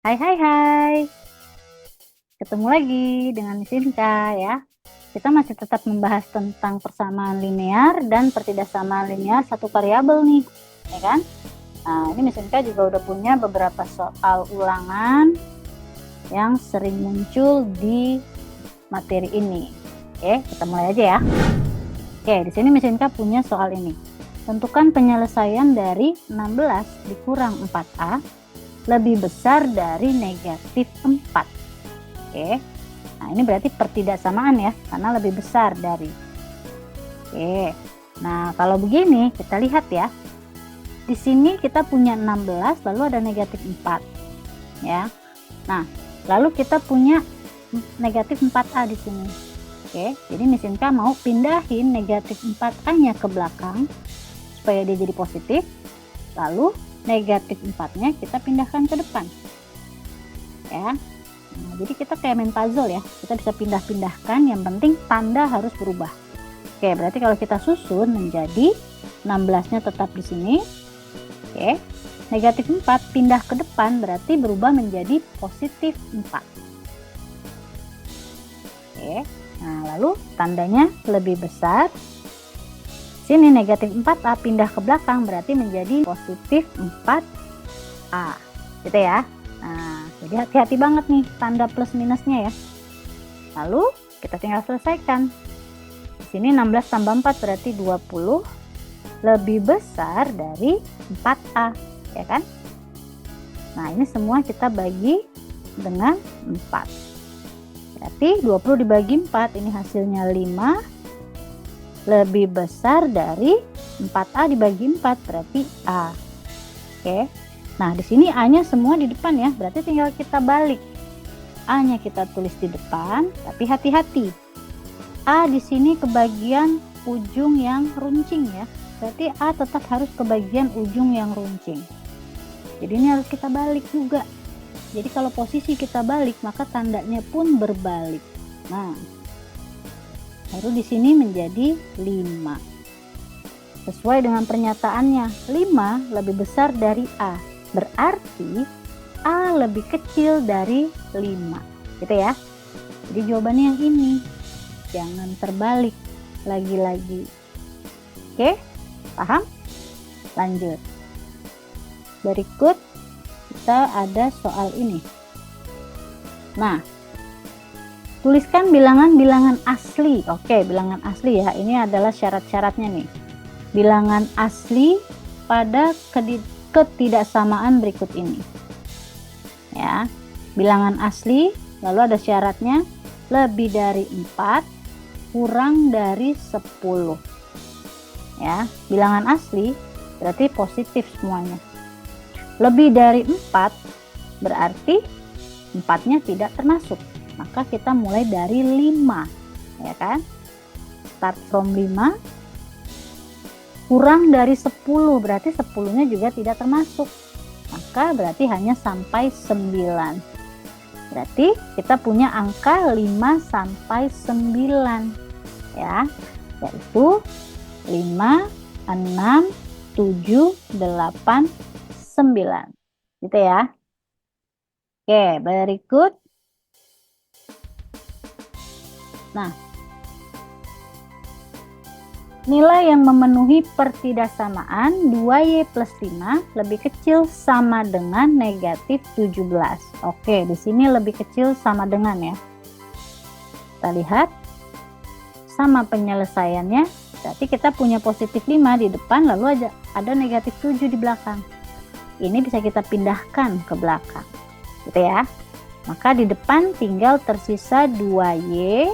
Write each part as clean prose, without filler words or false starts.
Hai hai hai, ketemu lagi dengan Sinka ya. Kita masih tetap membahas tentang persamaan linear dan pertidaksamaan linear satu variabel nih, ya kan? Nah, ini Miss Sinka juga udah punya beberapa soal ulangan yang sering muncul di materi ini. Oke, kita mulai aja ya. Oke, di sini Miss Sinka punya soal ini. Tentukan penyelesaian dari 16 dikurang 4A lebih besar dari negatif 4. Oke, nah ini berarti pertidaksamaan ya, karena lebih besar dari. Oke, nah kalau begini kita lihat ya. Di sini kita punya 16 lalu ada negatif 4 ya. Nah, lalu kita punya negatif 4A di sini. Oke, jadi Miss Inka mau pindahin negatif 4A-nya ke belakang supaya dia jadi positif. Lalu negatif 4-nya kita pindahkan ke depan. Ya. Nah, jadi kita kayak main puzzle ya, kita bisa pindah-pindahkan, yang penting tanda harus berubah. Oke, berarti kalau kita susun menjadi 16-nya tetap di sini. Oke, negatif 4 pindah ke depan berarti berubah menjadi positif 4. Oke, nah lalu tandanya lebih besar. Sini negatif 4A pindah ke belakang berarti menjadi positif 4A. Gitu ya. Nah, jadi hati-hati banget nih tanda plus minusnya ya. Lalu kita tinggal selesaikan. Di sini 16 tambah 4 berarti 20 lebih besar dari 4A, ya kan? Nah, ini semua kita bagi dengan 4. Berarti 20 dibagi 4, ini hasilnya 5 lebih besar dari 4A dibagi 4, berarti A. Oke. Nah, di sini A-nya semua di depan ya, berarti tinggal kita balik. A-nya kita tulis di depan, tapi hati-hati. A di sini ke bagian ujung yang runcing ya. Berarti A tetap harus ke bagian ujung yang runcing. Jadi ini harus kita balik juga. Jadi kalau posisi kita balik, maka tandanya pun berbalik. Nah, baru di sini menjadi 5. Sesuai dengan pernyataannya, 5 lebih besar dari A. Berarti A lebih kecil dari 5. Gitu ya. Jadi jawabannya yang ini. Jangan terbalik lagi-lagi. Oke, paham? Lanjut. Berikut kita ada soal ini. Nah, tuliskan bilangan-bilangan asli. Oke, bilangan asli ya. Ini adalah syarat-syaratnya nih. Bilangan asli pada ketidaksamaan berikut ini. Ya, bilangan asli, lalu ada syaratnya lebih dari 4, kurang dari 10. Ya, bilangan asli berarti positif semuanya. Lebih dari 4 berarti 4-nya tidak termasuk. Maka kita mulai dari 5, ya kan? Start from 5. Kurang dari 10 berarti 10-nya juga tidak termasuk. Maka berarti hanya sampai 9. Berarti kita punya angka 5 sampai 9. Ya, yaitu 5, 6, 7, 8, 9. Gitu ya. Oke, berikut. Nah, nilai yang memenuhi pertidaksamaan 2Y plus 5 lebih kecil sama dengan negatif 17. Oke, di sini lebih kecil sama dengan ya. Kita lihat sama penyelesaiannya. Berarti kita punya positif 5 di depan, lalu ada negatif 7 di belakang. Ini bisa kita pindahkan ke belakang. Gitu ya. Maka di depan tinggal tersisa 2Y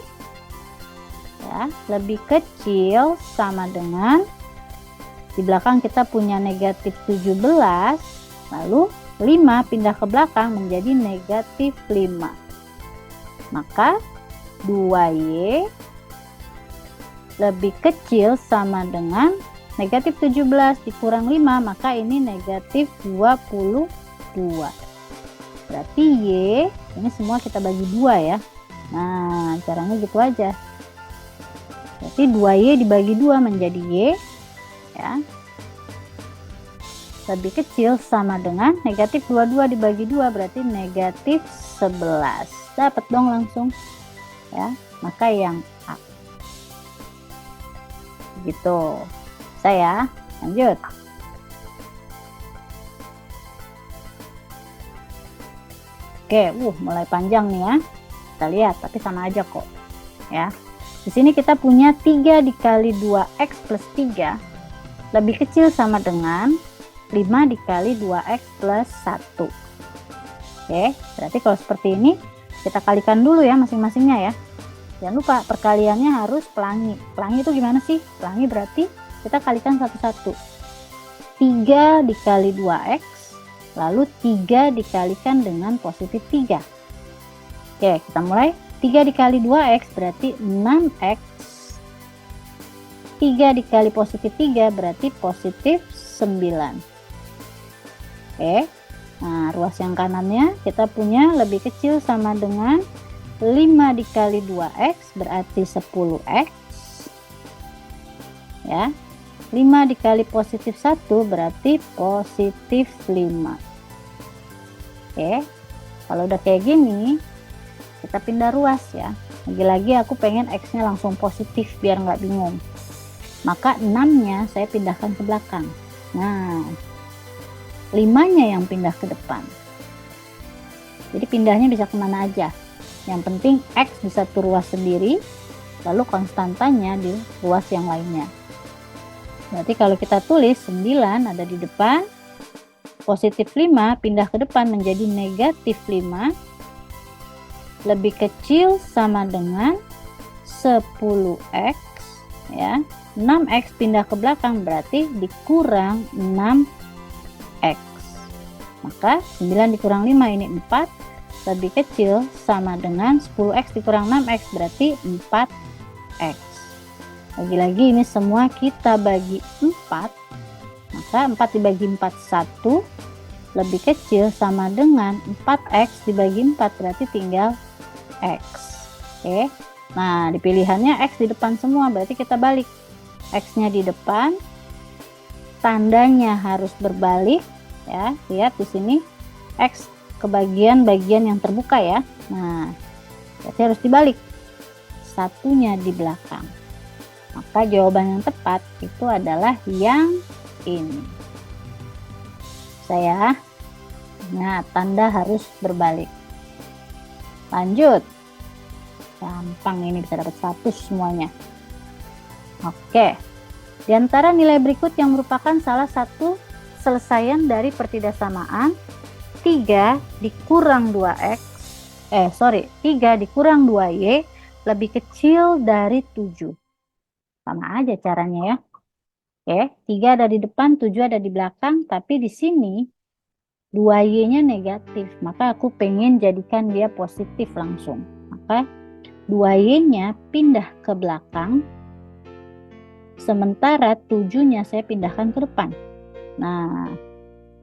ya, lebih kecil sama dengan, di belakang kita punya negatif 17, lalu 5 pindah ke belakang menjadi negatif 5. Maka 2Y lebih kecil sama dengan negatif 17 dikurang 5, maka ini negatif 22. Berarti Y, ini semua kita bagi 2 ya. Nah, caranya gitu aja. Berarti 2Y dibagi 2 menjadi Y. Ya. lebih kecil sama dengan negatif 22 dibagi 2 berarti negatif 11. Dapat dong langsung ya, maka yang A. Gitu. Saya lanjut. Oke, mulai panjang nih ya. Kita lihat, tapi sama aja kok. Ya. Di sini kita punya 3 dikali 2x plus 3 lebih kecil sama dengan 5 dikali 2x plus 1. Oke, berarti kalau seperti ini kita kalikan dulu ya masing-masingnya ya. Jangan lupa perkaliannya harus pelangi. Pelangi itu gimana sih? Pelangi berarti kita kalikan satu-satu. 3 dikali 2x, lalu 3 dikalikan dengan positif 3. Oke, kita mulai. 3 dikali 2x berarti 6x. 3 dikali positif 3 berarti positif 9. Oke, nah ruas yang kanannya kita punya lebih kecil sama dengan 5 dikali 2x berarti 10x. Ya, 5 dikali positif 1 berarti positif 5. Oke, kalau udah kayak gini kita pindah ruas ya. Lagi-lagi aku pengen x-nya langsung positif biar nggak bingung. Maka 6-nya saya pindahkan ke belakang. Nah, 5-nya yang pindah ke depan. Jadi pindahnya bisa kemana aja. Yang penting x di satu ruas sendiri, lalu konstantanya di ruas yang lainnya. Berarti kalau kita tulis 9 ada di depan, positif 5 pindah ke depan menjadi negatif 5, lebih kecil sama dengan 10x ya. 6x pindah ke belakang berarti dikurang 6x. Maka 9 dikurang 5 ini 4, lebih kecil sama dengan 10x dikurang 6x berarti 4x. Lagi-lagi ini semua kita bagi 4, maka 4 dibagi 4 1, lebih kecil sama dengan 4x dibagi 4 berarti tinggal x. Oke, nah di pilihannya x di depan semua, berarti kita balik. X-nya di depan, tandanya harus berbalik ya. Lihat di sini x ke bagian-bagian yang terbuka ya. Nah, berarti harus dibalik. Satunya di belakang. Maka jawaban yang tepat itu adalah yang ini. Saya, nah tanda harus berbalik. Lanjut. Gampang ini, bisa dapat 100 semuanya. Oke. Di antara nilai berikut yang merupakan salah satu selesaian dari pertidaksamaan 3 dikurang 2x 3 dikurang 2y lebih kecil dari 7. Sama aja caranya ya. Oke, 3 ada di depan, 7 ada di belakang, tapi di sini 2y-nya negatif, maka aku pengen jadikan dia positif langsung. Maka 2y-nya pindah ke belakang, sementara 7-nya saya pindahkan ke depan. Nah,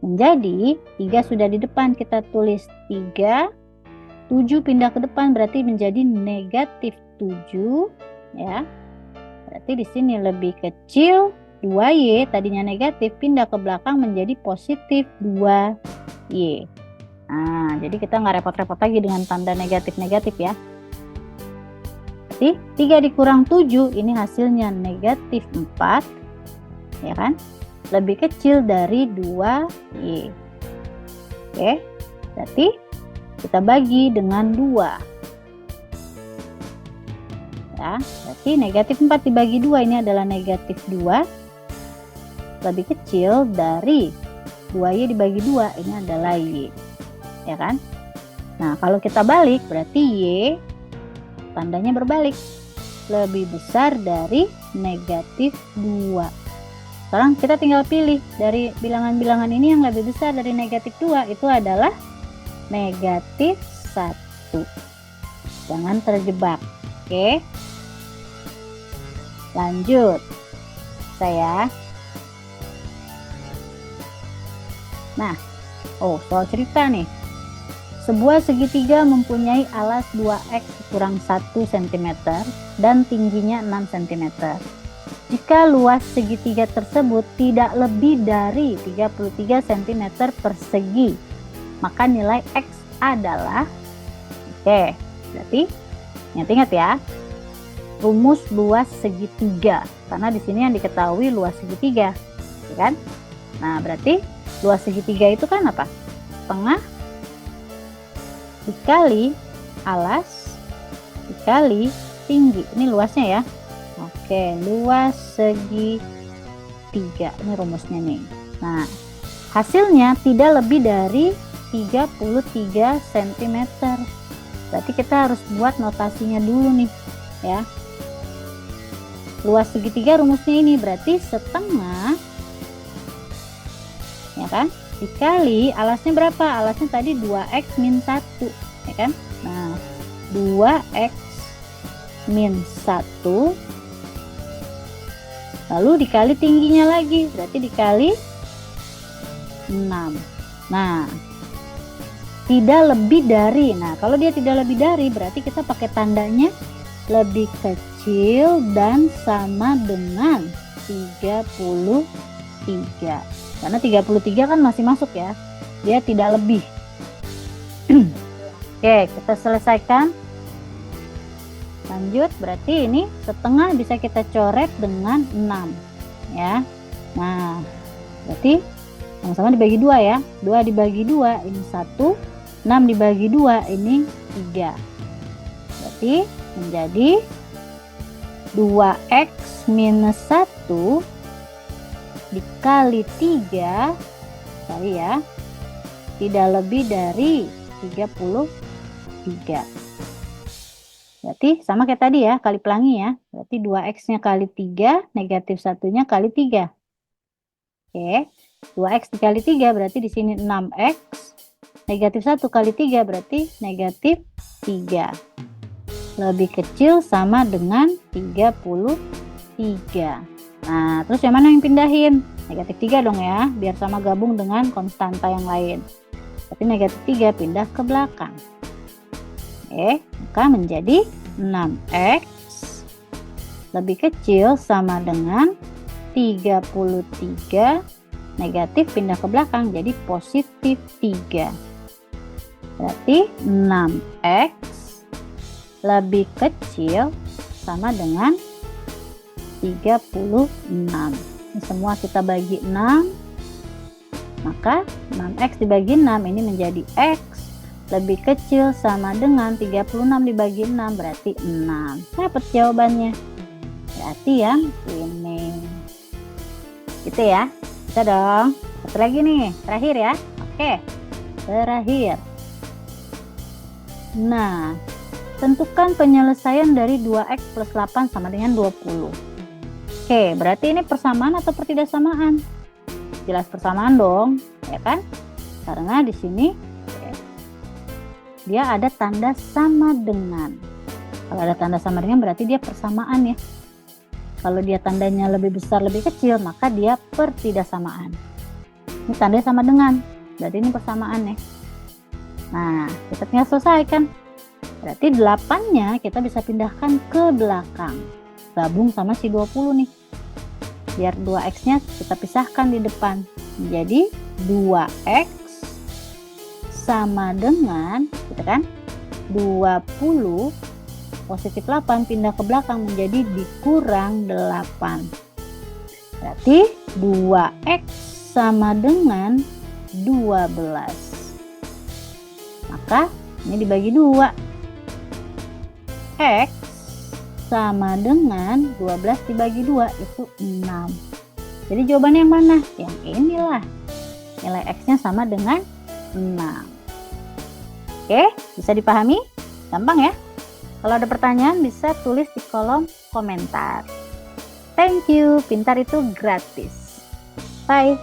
menjadi 3 sudah di depan, kita tulis 3, 7 pindah ke depan berarti menjadi negatif 7 ya. Berarti di sini lebih kecil 2y, tadinya negatif pindah ke belakang menjadi positif 2y. Nah, jadi kita nggak repot-repot lagi dengan tanda negatif-negatif ya. Berarti 3 dikurang 7 ini hasilnya negatif 4 ya kan, lebih kecil dari 2y. Oke, berarti kita bagi dengan 2 ya. Berarti negatif 4 dibagi 2 ini adalah negatif 2, lebih kecil dari 2y dibagi 2 ini adalah y ya kan. Nah, kalau kita balik berarti y tandanya berbalik, lebih besar dari negatif 2. Sekarang kita tinggal pilih dari bilangan-bilangan ini yang lebih besar dari negatif 2 itu adalah negatif 1. Jangan terjebak. Oke, lanjut saya. Nah, soal cerita nih. Sebuah segitiga mempunyai alas 2x kurang 1 cm dan tingginya 6 cm. Jika luas segitiga tersebut tidak lebih dari 33 cm persegi, maka nilai X adalah, berarti ingat-ingat ya, rumus luas segitiga, karena di sini yang diketahui luas segitiga, ya kan? Nah, berarti luas segitiga itu kan apa? Tengah dikali alas dikali tinggi. Ini luasnya ya. Oke, luas segitiga. Ini rumusnya nih. Nah, hasilnya tidak lebih dari 33 cm. Berarti kita harus buat notasinya dulu nih, ya. Luas segitiga rumusnya ini berarti setengah, ya kan, dikali alasnya berapa? Alasnya tadi 2x min 1, ya kan? Nah, 2x min 1 lalu dikali tingginya lagi, berarti dikali 6. Nah, tidak lebih dari. Nah, kalau dia tidak lebih dari, berarti kita pakai tandanya lebih kecil dan sama dengan 33. Karena 33 kan masih masuk ya, dia tidak lebih. Oke, kita selesaikan. Lanjut, berarti ini setengah bisa kita coret dengan 6 ya. Nah, berarti sama-sama dibagi 2 ya. 2 dibagi 2 ini 1, 6 dibagi 2 ini 3. Berarti menjadi 2x minus 1 dikali 3 kali ya, tidak lebih dari 33. Berarti sama kayak tadi ya, kali pelangi ya. Berarti 2x nya kali 3, negatif 1 nya kali 3. Oke, 2x dikali 3 berarti di sini 6x, negatif 1 kali 3 berarti negatif 3. Lebih kecil sama dengan 33. Nah, terus yang mana yang pindahin? Negatif 3 dong ya, biar sama gabung dengan konstanta yang lain. Tapi negatif 3 pindah ke belakang. Oke, maka menjadi 6x lebih kecil sama dengan 33, negatif pindah ke belakang jadi positif 3. Berarti 6x lebih kecil sama dengan 36. Ini semua kita bagi 6, maka 6x dibagi 6 ini menjadi x lebih kecil sama dengan 36 dibagi 6 berarti 6. Dapat jawabannya. Berarti yang ini. Gitu ya. Bisa dong. Satu lagi nih, terakhir ya. Oke. Terakhir. Nah, tentukan penyelesaian dari 2x plus 8 sama dengan 20. Oke, berarti ini persamaan atau pertidaksamaan? Jelas persamaan dong, ya kan? Karena di sini dia ada tanda sama dengan. Kalau ada tanda sama dengan berarti dia persamaan ya. Kalau dia tandanya lebih besar lebih kecil maka dia pertidaksamaan. Ini tandanya sama dengan, berarti ini persamaan ya. Nah, kita tinggal selesaikan. Berarti 8-nya kita bisa pindahkan ke belakang, gabung sama si 20 nih. Biar 2x-nya kita pisahkan di depan, menjadi 2x sama dengan, gitu kan, 20 positif 8 pindah ke belakang menjadi dikurang 8. Berarti 2x sama dengan 12. Maka ini dibagi 2. X sama dengan 12 dibagi 2 itu 6. Jadi jawabannya yang mana? Yang inilah. Nilai x-nya sama dengan 6. Oke, bisa dipahami? Gampang ya? Kalau ada pertanyaan bisa tulis di kolom komentar. Thank you, pintar itu gratis. Bye.